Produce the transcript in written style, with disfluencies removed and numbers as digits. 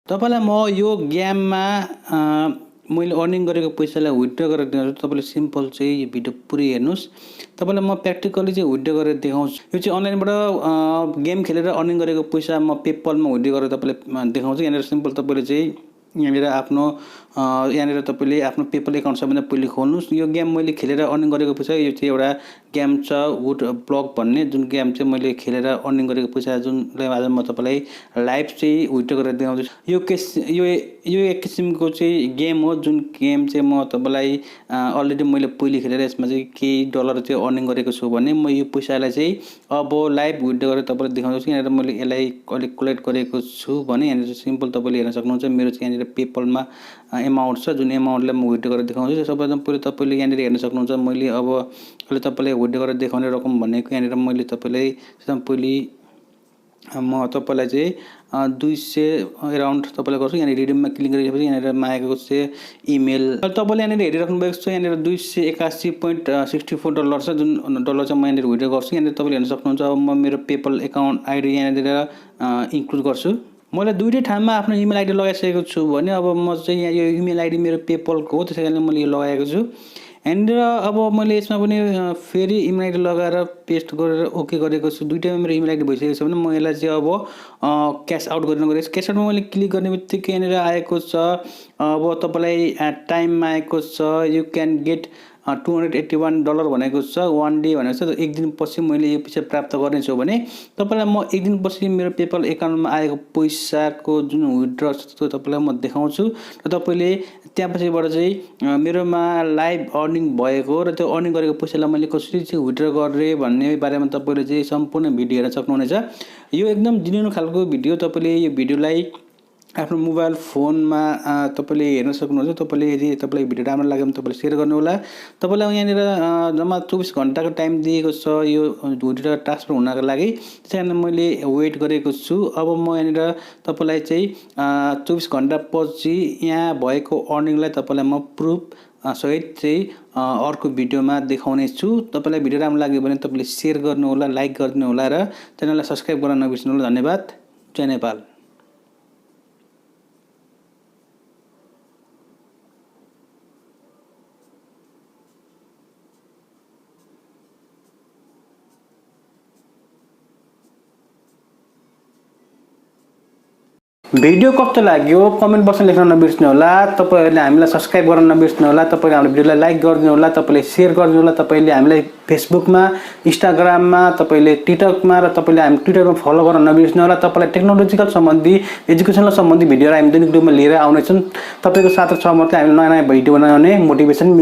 तपाईलाई म यो गेममा मैले अर्निङ गरेको पैसालाई विथड्र गरेर देखाउँछु। तपाईले सिम्पल चाहिँ यो भिडियो पुरै हेर्नुस्। तपाईलाई म प्र्याक्टिकली चाहिँ विथड्र गरेर देखाउँछु। यो चाहिँ अनलाइनबाट गेम खेलेर अर्निङ गरेको पैसा म पेपलमा विथड्र गरेर तपाईलाई देखाउँछु। यहाँनिर सिम्पल तपाईले चाहिँ यहाँनिर आफ्नो यहाँनिर तपाईले आफ्नो पेपल एकाउन्ट सबैभन्दा पहिले खोल्नुस्। यो गेम मैले खेलेर अर्निङ गरेको पैसा यो चाहिँ एउटा गेम छ वुड ब्लक भन्ने, जुन गेम चाहिँ मैले खेलेर अर्निङ गरेको पैसा जुनलाई आज म तपाईलाई लाइभ चाहिँ विथड्र गरेर देखाउँछु। यो एक किसिमको चाहिँ गेम हो, जुन गेम चाहिँ म तपाईलाई अलरेडी मैले पहिले खेलेर यसमा चाहिँ केही डलर चाहिँ अर्निङ गरेको छु भने म यो पैसालाई चाहिँ अब लाइभ विथड्र गरेर तपाईलाई देखाउँछु। यहाँनिर मैले यसलाई अलिक कलेक्ट गरेको छु भने यहाँनिर सिम्पल तपाईले हेर्न सक्नुहुन्छ। मेरो चाहिँ यहाँनिर पेपलमा एमाउन्ट छ, जुन एमाउन्टलाई म विथड्र गरेर देखाउँछु। सबैभन्दा पहिले तपाईले यहाँनिर हेर्न सक्नुहुन्छ। मैले अब अहिले तपाईलाई विथड्र गरेर देखाउने रकम भनेको यहाँनिर मैले तपाईलाई पहिले म तपाईलाई चाहिँ 200 अराउन्ड तपाईलाई गर्छु। यहाँनिर रिडिममा क्लिक गरेपछि यहाँनिर आएको चाहिँ इमेल तपाईले यहाँनिर हेरिराख्नु भएको छ। यहाँनिर $281.64 छ, जुन डलर चाहिँ म यहाँनिर विथड्र गर्छु। यहाँनिर तपाईले हेर्न सक्नुहुन्छ। अब म मेरो पेपल एकाउन्ट आइडी यहाँनिर इन्क्लुड गर्छु। मैले दुईटै ठाउँमा आफ्नो इमेल आइडी लगाइसकेको छु भने अब म चाहिँ यहाँ यो इमेल आइडी मेरो पेपलको हो, त्यसैले मैले यो लगाएको छु। एन्ड अब मैले यसमा पनि फेरि इमेल आइडी लगाएर पेस्ट गरेर ओके गरेको छु। दुईटैमा मेरो इमेल आइडी भइसकेको छ भने म यसलाई चाहिँ अब क्यास आउट गर्न गएको छु। क्यास आउटमा मैले क्लिक गर्ने बित्तिकै यहाँनिर आएको छ। अब तपाईलाई टाइममा आएको छ यु क्यान गेट $281 भनेको छ, 1 डे भनेको छ। एक दिनपछि मैले यो पैसा प्राप्त गर्नेछु भने तपाईलाई म एक दिनपछि मेरो पेपल एकाउन्टमा आएको पैसाको जुन विथड्र छ त्यो तपाईलाई म देखाउँछु। र तपाईले त्यहाँ पछिबाट चाहिँ मेरोमा लाइभ अर्निङ भएको र त्यो अर्निङ गरेको पैसालाई मैले कसरी चाहिँ विथड्र गरेँ भन्ने बारेमा तपाईले चाहिँ सम्पूर्ण भिडियो हेर्न सक्नुहुनेछ। यो एकदम जेन्युइन खालको भिडियो। तपाईले यो भिडियोलाई आफ्नो मोबाइल फोनमा तपाईले हेर्न सक्नुहुन्छ। तपाईले यदि तपाईलाई भिडियो राम्रो लाग्यो भने तपाईले शेयर गर्नु होला। तपाईलाई यहाँनिर जम्मा 24 घण्टाको टाइम दिएको छ यो भिडियो ट्रान्सफर हुनको लागि, त्यसैले मैले वेट गरेको छु। अब म यहाँनिर तपाईलाई चाहिँ 24 घण्टा पछि यहाँ भएको अर्निङलाई तपाईलाई म प्रुफ सहित चाहिँ अर्को भिडियोमा देखाउने छु। तपाईलाई भिडियो राम्रो लाग्यो भने तपाईले शेयर गर्नु होला, लाइक गरिदिनु होला र च्यानललाई सब्स्क्राइब गर्न नबिर्सनु होला। धन्यवाद। जय नेपाल। भिडियो कस्तो लाग्यो कमेन्ट बक्समा लेख्न नबिर्सनु होला। तपाईहरुले हामीलाई सब्स्क्राइब गर्न नबिर्सनु होला। तपाईले हाम्रो भिडियोलाई लाइक गरिदिनु होला, तपाईले शेयर गरिदिनु होला। तपाईले हामीलाई फेसबुकमा, इन्स्टाग्राममा, तपाईले टिकटकमा र तपाईले हामी ट्विटरमा फलो गर्न नबिर्सनु होला। तपाईलाई टेक्नोलोजिकल सम्बन्धी, एजुकेसनल सम्बन्धी भिडियोहरु हामी दैनिक रूपमा लिएर आउने छौं। तपाईको साथ र सहमतले हामी नयाँ भिडियो बनाउने मोटिभेसन